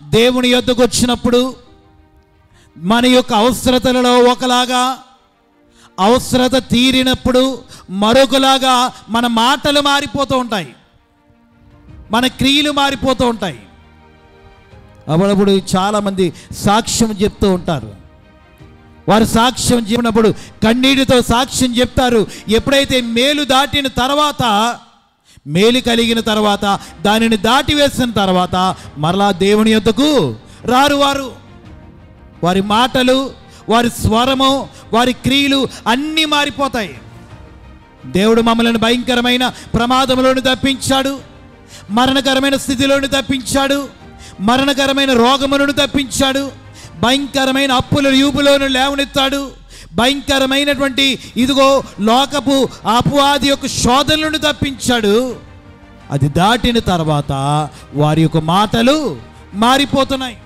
దేవుని యొద్దకు వచ్చినప్పుడు మన యొక్క అవసరతలలో ఒకలాగా, అవసరత తీరినప్పుడు మరొకలాగా మన మాటలు మారిపోతూ ఉంటాయి, మన క్రియలు మారిపోతూ ఉంటాయి. అప్పుడప్పుడు చాలామంది సాక్ష్యం చెప్తూ ఉంటారు. వారు సాక్ష్యం చెప్పినప్పుడు కన్నీటితో సాక్ష్యం చెప్తారు. ఎప్పుడైతే మేలు దాటిన తర్వాత, మేలు కలిగిన తర్వాత, దానిని దాటివేసిన తర్వాత మరలా దేవుని యొద్దకు రారు. వారి మాటలు, వారి స్వరము, వారి క్రియలు అన్నీ మారిపోతాయి. దేవుడు మమ్మల్ని భయంకరమైన ప్రమాదంలోని తప్పించాడు, మరణకరమైన స్థితిలోని తప్పించాడు, మరణకరమైన రోగములను తప్పించాడు, భయంకరమైన అప్పుల యూపులోను లేవనెత్తాడు, భయంకరమైనటువంటి ఇదిగో లోకపు అపవాది యొక్క శోధనలను తప్పించాడు. అది దాటిన తర్వాత వారి యొక్క మాటలు మారిపోతున్నాయి.